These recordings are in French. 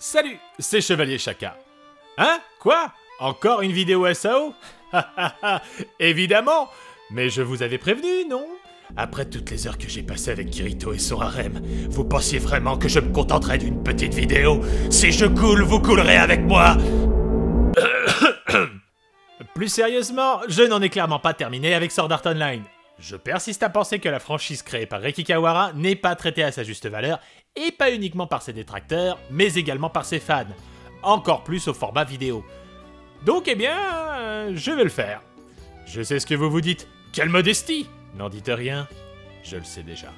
Salut, c'est Chevalier Chaka. Hein? Quoi? Encore une vidéo SAO? Évidemment! Mais je vous avais prévenu, non? Après toutes les heures que j'ai passées avec Kirito et son harem, vous pensiez vraiment que je me contenterais d'une petite vidéo? Si je coule, vous coulerez avec moi! Plus sérieusement, je n'en ai clairement pas terminé avec Sword Art Online. Je persiste à penser que la franchise créée par Reiki Kawahara n'est pas traitée à sa juste valeur, et pas uniquement par ses détracteurs, mais également par ses fans. Encore plus au format vidéo. Donc eh bien, je vais le faire. Je sais ce que vous vous dites. Quelle modestie! N'en dites rien, je le sais déjà.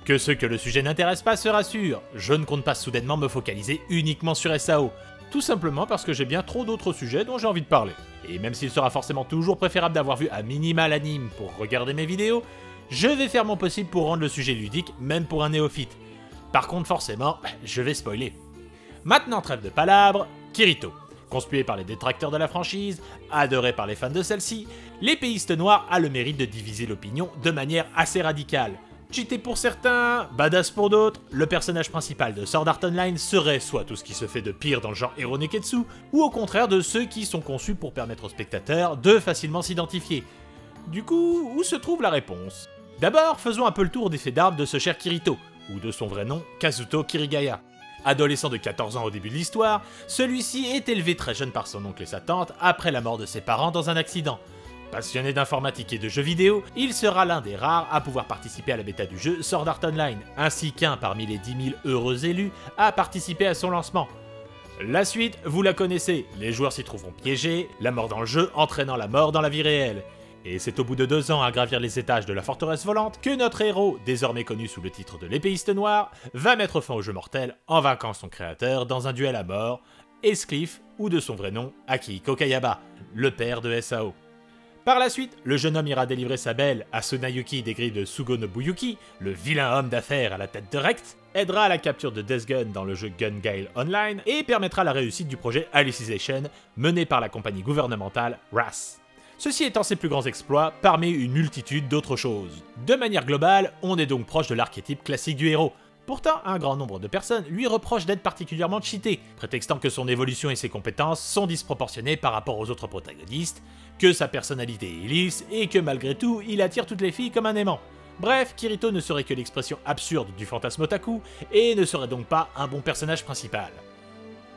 Que ceux que le sujet n'intéresse pas se rassurent, je ne compte pas soudainement me focaliser uniquement sur SAO. Tout simplement parce que j'ai bien trop d'autres sujets dont j'ai envie de parler. Et même s'il sera forcément toujours préférable d'avoir vu à minima l'anime pour regarder mes vidéos, je vais faire mon possible pour rendre le sujet ludique, même pour un néophyte. Par contre, forcément, je vais spoiler. Maintenant, trêve de palabres, Kirito. Conspué par les détracteurs de la franchise, adoré par les fans de celle-ci, l'épéiste noir a le mérite de diviser l'opinion de manière assez radicale. Cheaté pour certains, badass pour d'autres, le personnage principal de Sword Art Online serait soit tout ce qui se fait de pire dans le genre Hero Neketsu, ou au contraire de ceux qui sont conçus pour permettre aux spectateurs de facilement s'identifier. Du coup, où se trouve la réponse? D'abord, faisons un peu le tour des faits d'armes de ce cher Kirito, ou de son vrai nom, Kazuto Kirigaya. Adolescent de 14 ans au début de l'histoire, celui-ci est élevé très jeune par son oncle et sa tante après la mort de ses parents dans un accident. Passionné d'informatique et de jeux vidéo, il sera l'un des rares à pouvoir participer à la bêta du jeu Sword Art Online, ainsi qu'un parmi les 10 000 heureux élus à participer à son lancement. La suite, vous la connaissez, les joueurs s'y trouveront piégés, la mort dans le jeu entraînant la mort dans la vie réelle. Et c'est au bout de 2 ans à gravir les étages de la forteresse volante que notre héros, désormais connu sous le titre de l'épéiste noir, va mettre fin au jeu mortel en vainquant son créateur dans un duel à mort, Escliffe, ou de son vrai nom, Akihiko Kayaba, le père de SAO. Par la suite, le jeune homme ira délivrer sa belle à Tsunayuki des grilles de Sugo Nobuyuki, le vilain homme d'affaires à la tête de recte, aidera à la capture de Death Gun dans le jeu Gun Gale Online et permettra la réussite du projet Alicization mené par la compagnie gouvernementale RAS. Ceci étant ses plus grands exploits parmi une multitude d'autres choses. De manière globale, on est donc proche de l'archétype classique du héros. Pourtant, un grand nombre de personnes lui reprochent d'être particulièrement cheaté, prétextant que son évolution et ses compétences sont disproportionnées par rapport aux autres protagonistes, que sa personnalité est lisse et que malgré tout, il attire toutes les filles comme un aimant. Bref, Kirito ne serait que l'expression absurde du fantasme otaku et ne serait donc pas un bon personnage principal.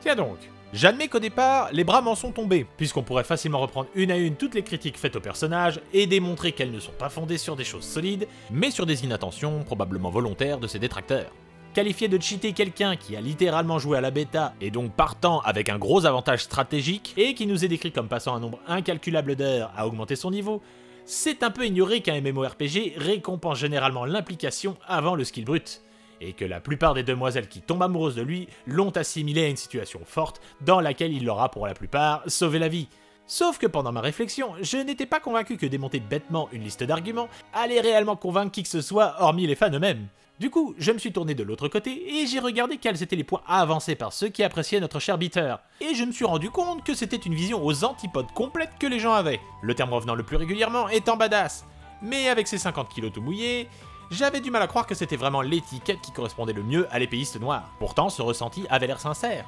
Tiens donc, j'admets qu'au départ, les bras m'en sont tombés, puisqu'on pourrait facilement reprendre une à une toutes les critiques faites au personnage et démontrer qu'elles ne sont pas fondées sur des choses solides, mais sur des inattentions probablement volontaires de ses détracteurs. Qualifier de cheater quelqu'un qui a littéralement joué à la bêta et donc partant avec un gros avantage stratégique et qui nous est décrit comme passant un nombre incalculable d'heures à augmenter son niveau, c'est un peu ignorer qu'un MMORPG récompense généralement l'implication avant le skill brut, et que la plupart des demoiselles qui tombent amoureuses de lui l'ont assimilé à une situation forte dans laquelle il leur a pour la plupart sauvé la vie. Sauf que pendant ma réflexion, je n'étais pas convaincu que démonter bêtement une liste d'arguments allait réellement convaincre qui que ce soit hormis les fans eux-mêmes. Du coup, je me suis tourné de l'autre côté et j'ai regardé quels étaient les points avancés par ceux qui appréciaient notre cher Bitter. Et je me suis rendu compte que c'était une vision aux antipodes complètes que les gens avaient. Le terme revenant le plus régulièrement étant badass. Mais avec ses 50 kilos tout mouillés, j'avais du mal à croire que c'était vraiment l'étiquette qui correspondait le mieux à l'épéiste noir. Pourtant, ce ressenti avait l'air sincère.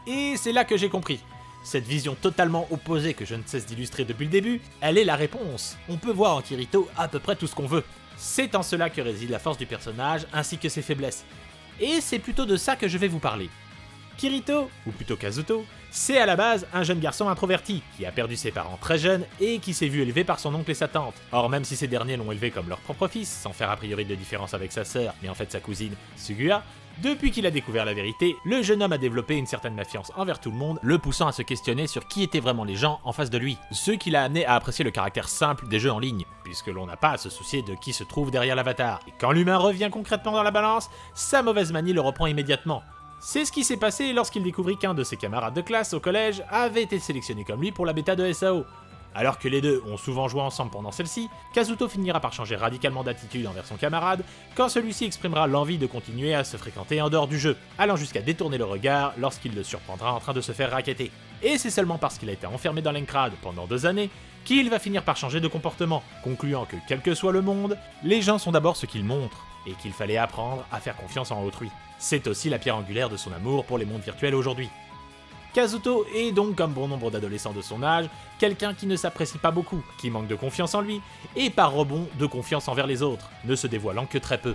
Et c'est là que j'ai compris. Cette vision totalement opposée que je ne cesse d'illustrer depuis le début, elle est la réponse. On peut voir en Kirito à peu près tout ce qu'on veut. C'est en cela que réside la force du personnage ainsi que ses faiblesses. Et c'est plutôt de ça que je vais vous parler. Kirito, ou plutôt Kazuto, c'est à la base un jeune garçon introverti qui a perdu ses parents très jeunes et qui s'est vu élevé par son oncle et sa tante. Or même si ces derniers l'ont élevé comme leur propre fils, sans faire a priori de différence avec sa sœur, mais en fait sa cousine Sugua, depuis qu'il a découvert la vérité, le jeune homme a développé une certaine méfiance envers tout le monde, le poussant à se questionner sur qui étaient vraiment les gens en face de lui. Ce qui l'a amené à apprécier le caractère simple des jeux en ligne, puisque l'on n'a pas à se soucier de qui se trouve derrière l'avatar. Et quand l'humain revient concrètement dans la balance, sa mauvaise manie le reprend immédiatement. C'est ce qui s'est passé lorsqu'il découvrit qu'un de ses camarades de classe au collège avait été sélectionné comme lui pour la bêta de SAO. Alors que les deux ont souvent joué ensemble pendant celle-ci, Kazuto finira par changer radicalement d'attitude envers son camarade quand celui-ci exprimera l'envie de continuer à se fréquenter en dehors du jeu, allant jusqu'à détourner le regard lorsqu'il le surprendra en train de se faire racketter. Et c'est seulement parce qu'il a été enfermé dans l'Encrad pendant 2 années qu'il va finir par changer de comportement, concluant que quel que soit le monde, les gens sont d'abord ce qu'ils montrent, et qu'il fallait apprendre à faire confiance en autrui. C'est aussi la pierre angulaire de son amour pour les mondes virtuels aujourd'hui. Kazuto est donc, comme bon nombre d'adolescents de son âge, quelqu'un qui ne s'apprécie pas beaucoup, qui manque de confiance en lui, et par rebond de confiance envers les autres, ne se dévoilant que très peu.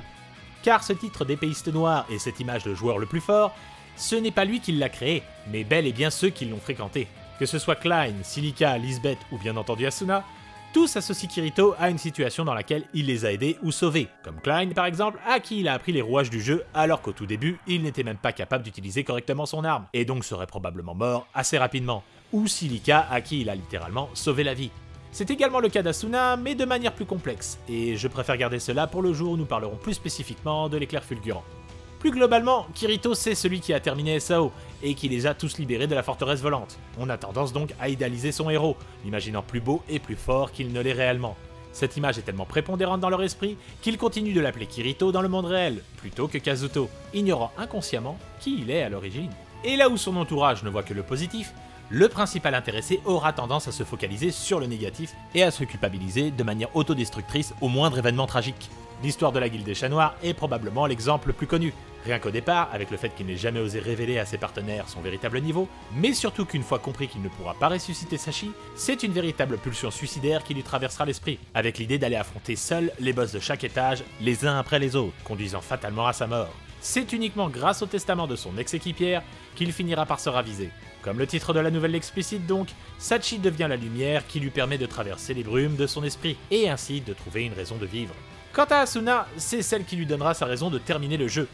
Car ce titre d'épéiste noir et cette image de joueur le plus fort, ce n'est pas lui qui l'a créé, mais bel et bien ceux qui l'ont fréquenté. Que ce soit Klein, Silica, Lisbeth ou bien entendu Asuna, tous associent Kirito à une situation dans laquelle il les a aidés ou sauvés, comme Klein par exemple, à qui il a appris les rouages du jeu alors qu'au tout début, il n'était même pas capable d'utiliser correctement son arme, et donc serait probablement mort assez rapidement, ou Silica à qui il a littéralement sauvé la vie. C'est également le cas d'Asuna, mais de manière plus complexe, et je préfère garder cela pour le jour où nous parlerons plus spécifiquement de l'éclair fulgurant. Plus globalement, Kirito c'est celui qui a terminé SAO, et qui les a tous libérés de la forteresse volante. On a tendance donc à idéaliser son héros, l'imaginant plus beau et plus fort qu'il ne l'est réellement. Cette image est tellement prépondérante dans leur esprit qu'ils continuent de l'appeler Kirito dans le monde réel, plutôt que Kazuto, ignorant inconsciemment qui il est à l'origine. Et là où son entourage ne voit que le positif, le principal intéressé aura tendance à se focaliser sur le négatif et à se culpabiliser de manière autodestructrice au moindre événement tragique. L'histoire de la Guilde des Chats Noirs est probablement l'exemple le plus connu, rien qu'au départ, avec le fait qu'il n'ait jamais osé révéler à ses partenaires son véritable niveau, mais surtout qu'une fois compris qu'il ne pourra pas ressusciter Sashi, c'est une véritable pulsion suicidaire qui lui traversera l'esprit, avec l'idée d'aller affronter seul les boss de chaque étage, les uns après les autres, conduisant fatalement à sa mort. C'est uniquement grâce au testament de son ex-équipière qu'il finira par se raviser. Comme le titre de la nouvelle l'explicite donc, Sachi devient la lumière qui lui permet de traverser les brumes de son esprit, et ainsi de trouver une raison de vivre. Quant à Asuna, c'est celle qui lui donnera sa raison de terminer le jeu.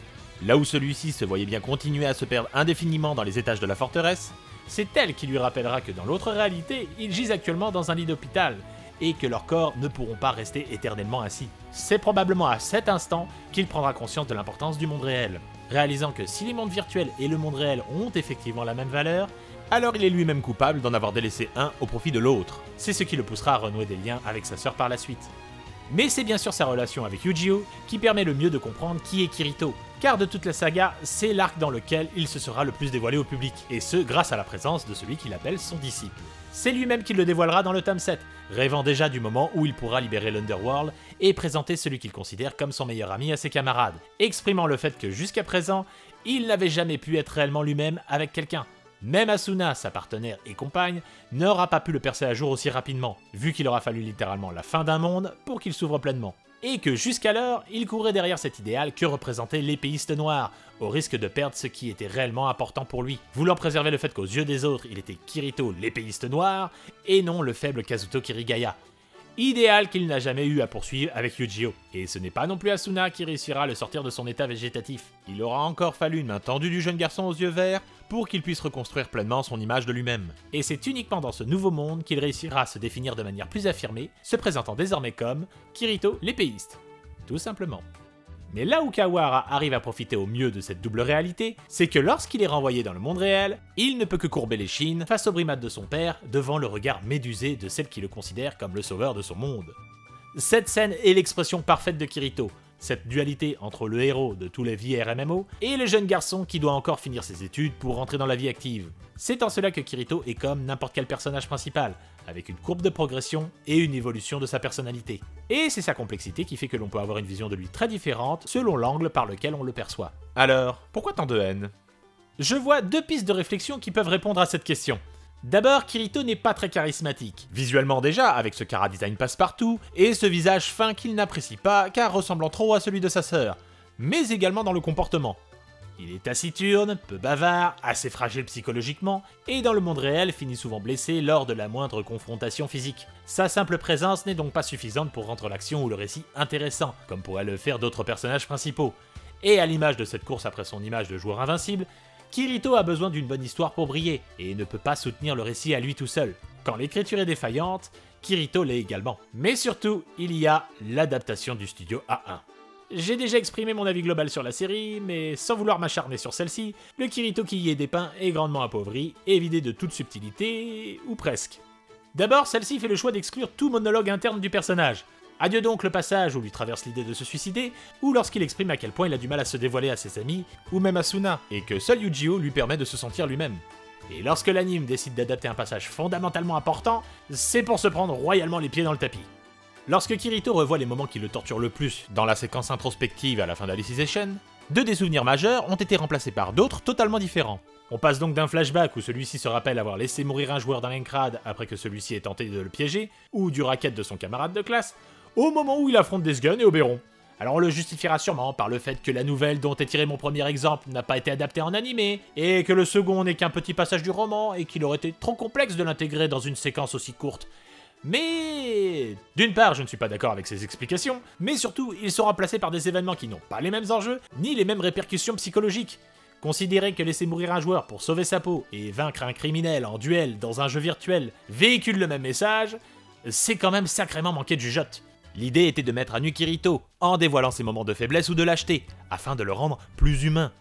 Là où celui-ci se voyait bien continuer à se perdre indéfiniment dans les étages de la forteresse, c'est elle qui lui rappellera que dans l'autre réalité, ils gisent actuellement dans un lit d'hôpital, et que leurs corps ne pourront pas rester éternellement ainsi. C'est probablement à cet instant qu'il prendra conscience de l'importance du monde réel, réalisant que si les mondes virtuels et le monde réel ont effectivement la même valeur, alors il est lui-même coupable d'en avoir délaissé un au profit de l'autre. C'est ce qui le poussera à renouer des liens avec sa sœur par la suite. Mais c'est bien sûr sa relation avec Yu-Gi-Oh qui permet le mieux de comprendre qui est Kirito, car de toute la saga, c'est l'arc dans lequel il se sera le plus dévoilé au public, et ce grâce à la présence de celui qu'il appelle son disciple. C'est lui-même qui le dévoilera dans le tome 7, rêvant déjà du moment où il pourra libérer l'Underworld et présenter celui qu'il considère comme son meilleur ami à ses camarades, exprimant le fait que jusqu'à présent, il n'avait jamais pu être réellement lui-même avec quelqu'un. Même Asuna, sa partenaire et compagne, n'aura pas pu le percer à jour aussi rapidement, vu qu'il aura fallu littéralement la fin d'un monde pour qu'il s'ouvre pleinement. Et que jusqu'alors, il courait derrière cet idéal que représentait l'épéiste noir, au risque de perdre ce qui était réellement important pour lui, voulant préserver le fait qu'aux yeux des autres, il était Kirito l'épéiste noir, et non le faible Kazuto Kirigaya. Idéal qu'il n'a jamais eu à poursuivre avec Yu-Gi-Oh! Et ce n'est pas non plus Asuna qui réussira à le sortir de son état végétatif. Il aura encore fallu une main tendue du jeune garçon aux yeux verts pour qu'il puisse reconstruire pleinement son image de lui-même. Et c'est uniquement dans ce nouveau monde qu'il réussira à se définir de manière plus affirmée, se présentant désormais comme Kirito l'épéiste. Tout simplement. Mais là où Kawahara arrive à profiter au mieux de cette double réalité, c'est que lorsqu'il est renvoyé dans le monde réel, il ne peut que courber l'échine face aux brimades de son père devant le regard médusé de celle qui le considère comme le sauveur de son monde. Cette scène est l'expression parfaite de Kirito, cette dualité entre le héros de tous les vieilles MMO et le jeune garçon qui doit encore finir ses études pour rentrer dans la vie active. C'est en cela que Kirito est comme n'importe quel personnage principal, avec une courbe de progression et une évolution de sa personnalité. Et c'est sa complexité qui fait que l'on peut avoir une vision de lui très différente selon l'angle par lequel on le perçoit. Alors, pourquoi tant de haine? Je vois deux pistes de réflexion qui peuvent répondre à cette question. D'abord, Kirito n'est pas très charismatique. Visuellement déjà, avec ce chara-design passe-partout, et ce visage fin qu'il n'apprécie pas car ressemblant trop à celui de sa sœur, mais également dans le comportement. Il est taciturne, peu bavard, assez fragile psychologiquement, et dans le monde réel finit souvent blessé lors de la moindre confrontation physique. Sa simple présence n'est donc pas suffisante pour rendre l'action ou le récit intéressant, comme pourraient le faire d'autres personnages principaux. Et à l'image de cette course après son image de joueur invincible, Kirito a besoin d'une bonne histoire pour briller, et ne peut pas soutenir le récit à lui tout seul. Quand l'écriture est défaillante, Kirito l'est également. Mais surtout, il y a l'adaptation du studio A1. J'ai déjà exprimé mon avis global sur la série, mais sans vouloir m'acharner sur celle-ci, le Kirito qui y est dépeint est grandement appauvri et vidé de toute subtilité, ou presque. D'abord, celle-ci fait le choix d'exclure tout monologue interne du personnage. Adieu donc le passage où lui traverse l'idée de se suicider, ou lorsqu'il exprime à quel point il a du mal à se dévoiler à ses amis, ou même à Asuna, et que seul Yu-Gi-Oh lui permet de se sentir lui-même. Et lorsque l'anime décide d'adapter un passage fondamentalement important, c'est pour se prendre royalement les pieds dans le tapis. Lorsque Kirito revoit les moments qui le torturent le plus dans la séquence introspective à la fin d'Alicization, Deux des souvenirs majeurs ont été remplacés par d'autres totalement différents. On passe donc d'un flashback où celui-ci se rappelle avoir laissé mourir un joueur dans l'encrade après que celui-ci ait tenté de le piéger, ou du racket de son camarade de classe, au moment où il affronte Desgun et Oberon. Alors on le justifiera sûrement par le fait que la nouvelle dont est tiré mon premier exemple n'a pas été adaptée en animé, et que le second n'est qu'un petit passage du roman, et qu'il aurait été trop complexe de l'intégrer dans une séquence aussi courte. Mais... d'une part, je ne suis pas d'accord avec ces explications, mais surtout, ils sont remplacés par des événements qui n'ont pas les mêmes enjeux, ni les mêmes répercussions psychologiques. Considérer que laisser mourir un joueur pour sauver sa peau et vaincre un criminel en duel dans un jeu virtuel véhicule le même message, c'est quand même sacrément manquer de jugeote. L'idée était de mettre à nu Kirito en dévoilant ses moments de faiblesse ou de lâcheté, afin de le rendre plus humain.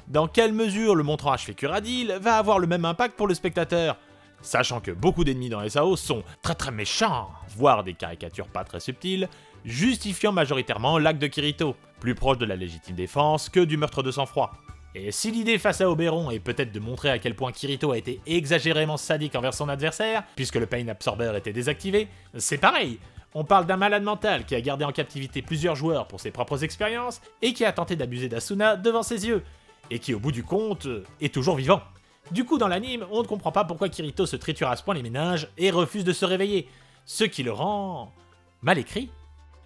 Dans quelle mesure le montrage fait Curadil va avoir le même impact pour le spectateur? Sachant que beaucoup d'ennemis dans SAO sont très méchants, voire des caricatures pas très subtiles, justifiant majoritairement l'acte de Kirito, plus proche de la légitime défense que du meurtre de sang-froid. Et si l'idée face à Oberon est peut-être de montrer à quel point Kirito a été exagérément sadique envers son adversaire, puisque le Pain Absorber était désactivé, c'est pareil. On parle d'un malade mental qui a gardé en captivité plusieurs joueurs pour ses propres expériences, et qui a tenté d'abuser d'Asuna devant ses yeux, et qui au bout du compte, est toujours vivant. Du coup dans l'anime, on ne comprend pas pourquoi Kirito se triture à ce point les méninges et refuse de se réveiller, ce qui le rend... mal écrit.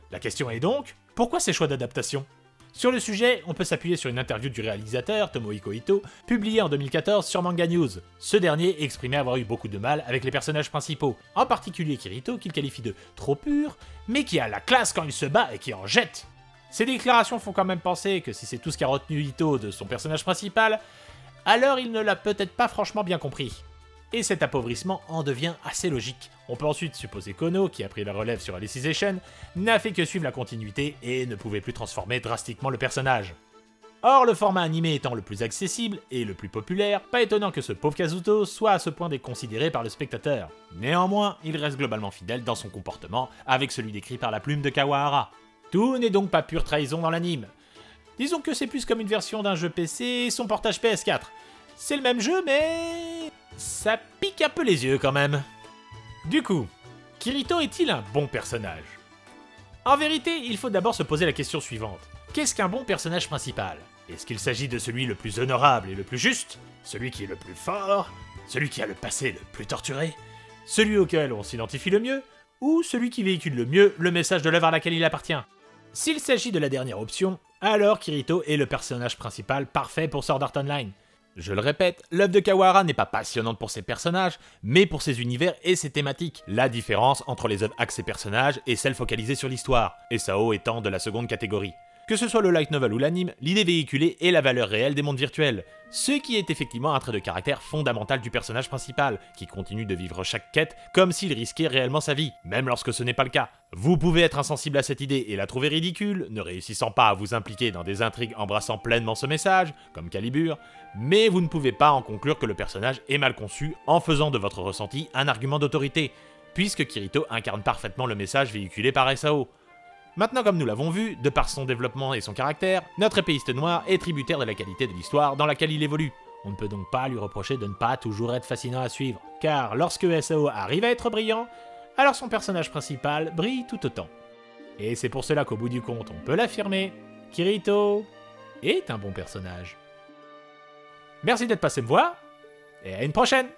La question est donc, pourquoi ces choix d'adaptation ? Sur le sujet, on peut s'appuyer sur une interview du réalisateur, Tomohiko Ito, publiée en 2014 sur Manga News. Ce dernier exprimait avoir eu beaucoup de mal avec les personnages principaux, en particulier Kirito, qu'il qualifie de trop pur, mais qui a la classe quand il se bat et qui en jette. Ces déclarations font quand même penser que si c'est tout ce qu'a retenu Ito de son personnage principal, alors il ne l'a peut-être pas franchement bien compris. Et cet appauvrissement en devient assez logique. On peut ensuite supposer qu'Ono, qui a pris la relève sur Alicization, n'a fait que suivre la continuité et ne pouvait plus transformer drastiquement le personnage. Or, le format animé étant le plus accessible et le plus populaire, pas étonnant que ce pauvre Kazuto soit à ce point déconsidéré par le spectateur. Néanmoins, il reste globalement fidèle dans son comportement avec celui décrit par la plume de Kawahara. Tout n'est donc pas pure trahison dans l'anime. Disons que c'est plus comme une version d'un jeu PC et son portage PS4. C'est le même jeu, mais... ça pique un peu les yeux quand même. Du coup, Kirito est-il un bon personnage? En vérité, il faut d'abord se poser la question suivante. Qu'est-ce qu'un bon personnage principal? Est-ce qu'il s'agit de celui le plus honorable et le plus juste? Celui qui est le plus fort? Celui qui a le passé le plus torturé? Celui auquel on s'identifie le mieux? Ou celui qui véhicule le mieux le message de l'œuvre à laquelle il appartient? S'il s'agit de la dernière option, alors Kirito est le personnage principal parfait pour Sword Art Online. Je le répète, l'œuvre de Kawahara n'est pas passionnante pour ses personnages, mais pour ses univers et ses thématiques. La différence entre les œuvres axées personnages et celles focalisées sur l'histoire, SAO étant de la seconde catégorie. Que ce soit le light novel ou l'anime, l'idée véhiculée est la valeur réelle des mondes virtuels, ce qui est effectivement un trait de caractère fondamental du personnage principal, qui continue de vivre chaque quête comme s'il risquait réellement sa vie, même lorsque ce n'est pas le cas. Vous pouvez être insensible à cette idée et la trouver ridicule, ne réussissant pas à vous impliquer dans des intrigues embrassant pleinement ce message, comme Calibur, mais vous ne pouvez pas en conclure que le personnage est mal conçu en faisant de votre ressenti un argument d'autorité, puisque Kirito incarne parfaitement le message véhiculé par SAO. Maintenant, comme nous l'avons vu, de par son développement et son caractère, notre épéiste noir est tributaire de la qualité de l'histoire dans laquelle il évolue. On ne peut donc pas lui reprocher de ne pas toujours être fascinant à suivre, car lorsque SAO arrive à être brillant, alors son personnage principal brille tout autant. Et c'est pour cela qu'au bout du compte, on peut l'affirmer, Kirito est un bon personnage. Merci d'être passé me voir, et à une prochaine!